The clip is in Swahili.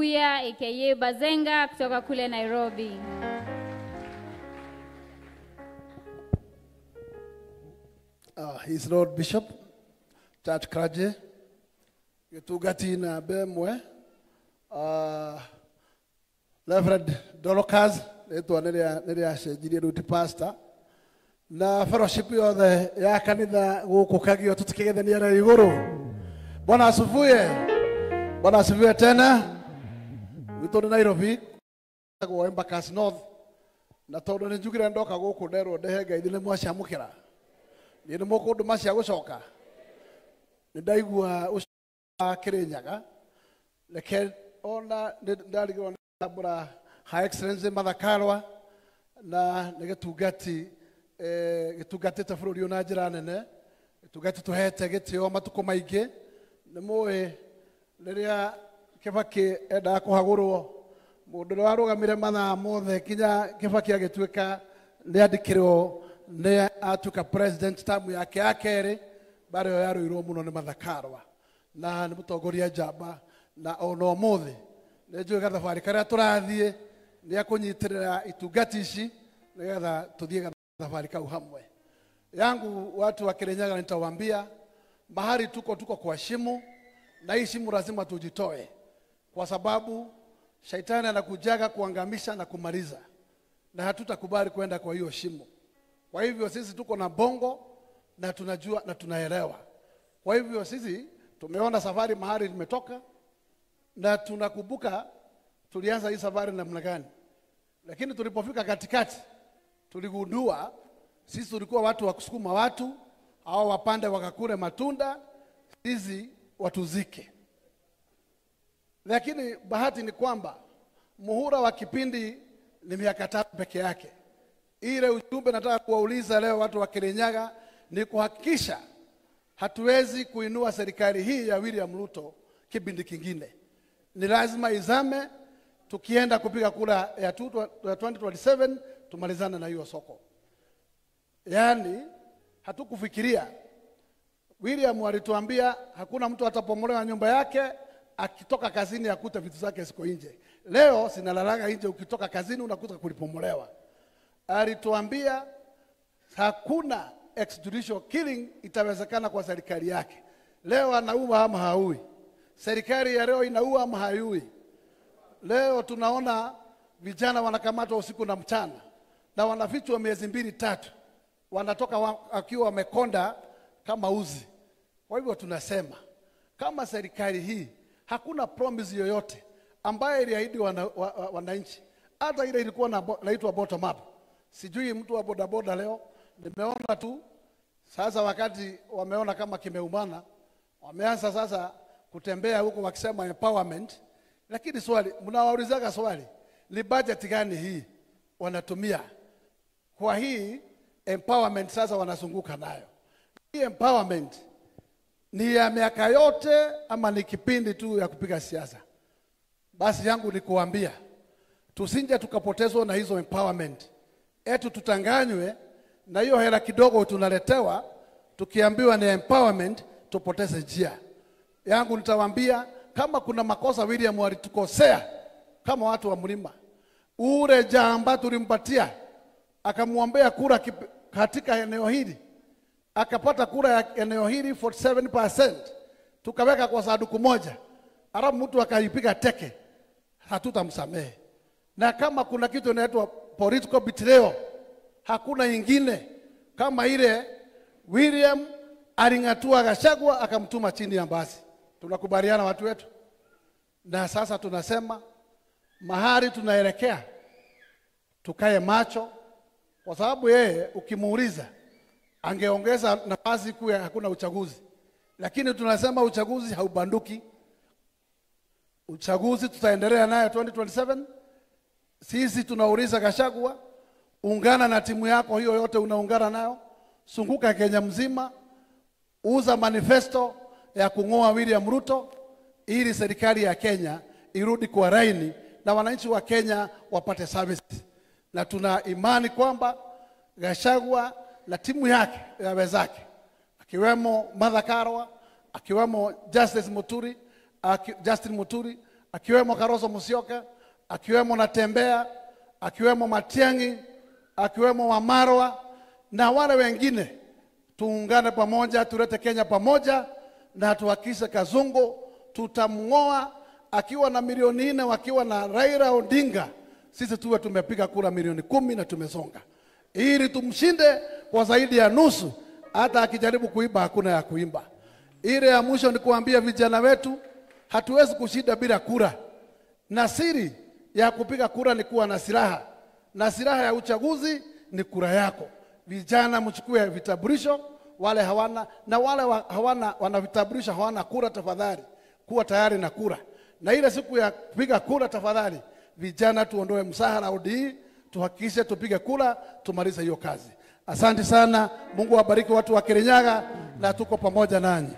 Mukuya aka Bazenga kutoka kule Nairobi. His Lord Bishop Church Kraje Getugati na Bemwe Reverend Dolokas etwa nere ashejirie ruti pastor na fellowship yothe ya kanitha guku Kagio tutikigethania na iguru. Bwana asifiwe. Bwana asifiwe tena. Wito ni Nairobi kwa Embakasi North na tondu ni njugire ndoka guku nderwo ndehe Ngai ni mwacamukira ni mukundu macia gucoka ni ndaigua ucoka Kirinyaga leke ona ndarigirwo ndambura High Excellency Martha Karua na nigitungati gitugatite bururi ona njira nene gitungati tuhete gitio matuko maingi ni muwe riria Kibaki enda kuhagurwo mundu warugamire mathaa mothe kinya Kibaki agituika ni andikirwo ni atuka president tamu yake yakeri bare yaruirwo muno ni Martha Karua na ni mutongoria njamba na ono mothe ni njue gathabari karia turathie ni akunyitirira itungati ici nigetha tuthie gathabari kau hamwe. Yangu watu wa Kirinyaga nitawaambia mahali tuko kwa shimo na hii shimo lazima tujitoe kwa sababu shaitani anakujaga kuangamisha na kumaliza na hatutakubali kwenda kwa hiyo shimo. Kwa hivyo sisi tuko na bongo na tunajua na tunaelewa. Kwa hivyo sisi tumeona safari mahali limetoka na tunakumbuka tulianza hii safari namna gani. Lakini tulipofika katikati tuligundua sisi tulikuwa watu wa kusukuma watu au wapande wakakule matunda sisi watuzike. Lakini bahati ni kwamba muhula wa kipindi ni miaka 3 peke yake. Ile ujumbe nataka kuwauliza leo watu wa Kirinyaga ni kuhakikisha hatuwezi kuinua serikali hii ya William Ruto kipindi kingine. Ni lazima izame tukienda kupiga kura ya 2027 tumalizana na hiyo soko. Yaani hatukufikiria William alituambia hakuna mtu atapomolewa nyumba yake akitoka kazini akute vitu zake ziko nje. Leo sinalalaga nje ukitoka kazini unakuta kulipomolewa. Alituambia hakuna extrajudicial killing itawezekana kwa serikali yake. Leo anaua ama haui. Serikali ya leo inaua ama hayui. Leo tunaona vijana wanakamatwa usiku na mchana na wanafichwa miezi 2-3. Wanatoka akiwa wamekonda kama uzi. Kwa hivyo tunasema kama serikali hii hakuna promise yoyote ambayo iliahidi wananchi. Hata ile ilikuwa inaitwa bottom up. Sijui mtu wa bodaboda leo nimeona tu sasa wakati wameona kama kimeumana wameanza sasa kutembea huko wakisema empowerment. Lakini swali mnawaulizaga swali ni budget gani hii wanatumia kwa hii empowerment sasa wanazunguka nayo. Hii empowerment ni ya miaka yote ama ni kipindi tu ya kupiga siasa? Basi yangu ni kuambia tusinje tukapotezwa na hizo empowerment. Tutanganywe na hiyo hela kidogo tunaletewa tukiambiwa ni empowerment tupoteze njia. Yangu nitawaambia kama kuna makosa William alitukosea kama watu wa mlima. Ule jamba tulimpatia akamwombea kura katika eneo hili. Akapata kura ya eneo hili 47%. Tukaweka kwa sanduku moja. Alafu mtu akaipiga teke. Hatutamsamehe. Na kama kuna kitu inaitwa political betrayal, hakuna ingine kama ile William alingatua Gachagua akamtuma chini ya basi. Tunakubaliana watu wetu. Na sasa tunasema mahali tunaelekea tukae macho kwa sababu yeye ukimuuliza angeongeza nafasi kuwa hakuna uchaguzi. Lakini tunasema uchaguzi haubanduki. Uchaguzi tutaendelea nayo 2027. Sisi tunauliza Gachagua, ungana na timu yako hiyo yote unaungana nayo, sunguka Kenya mzima, uza manifesto ya kung'oa William Ruto ili serikali ya Kenya irudi kwa raini na wananchi wa Kenya wapate service. Na tuna imani kwamba Gachagua na timu yake ya wenzake akiwemo Martha Karua, akiwemo Justin Muturi, akiwemo Kalonzo Musyoka, akiwemo Natembeya, akiwemo Matiang'i, akiwemo Wamarwa na wale wengine. Tuungane pamoja, tulete Kenya pamoja na tuhakikishe Kazungu tutamngoa akiwa na milioni 4, wakiwa na Raila Odinga. Sisi tuwe tumepiga kura milioni 10 na tumesonga, ili tumshinde kwa zaidi ya nusu. Hata akijaribu kuiba hakuna ya kuimba. Ile ya mwisho ni kuambia vijana wetu, hatuwezi kushinda bila kura, na siri ya kupiga kura ni kuwa na silaha, na silaha ya uchaguzi ni kura yako. Vijana mchukue vitambulisho, wale hawana na wale hawana wana vitambulisho hawana kura, tafadhali kuwa tayari na kura. Na ile siku ya kupiga kura, tafadhali vijana tuondoe msahara ODM, tuhakikishe tupige kura, tumalize hiyo kazi. Asante sana. Mungu awabariki watu wa Kirinyaga, na tuko pamoja nanyi.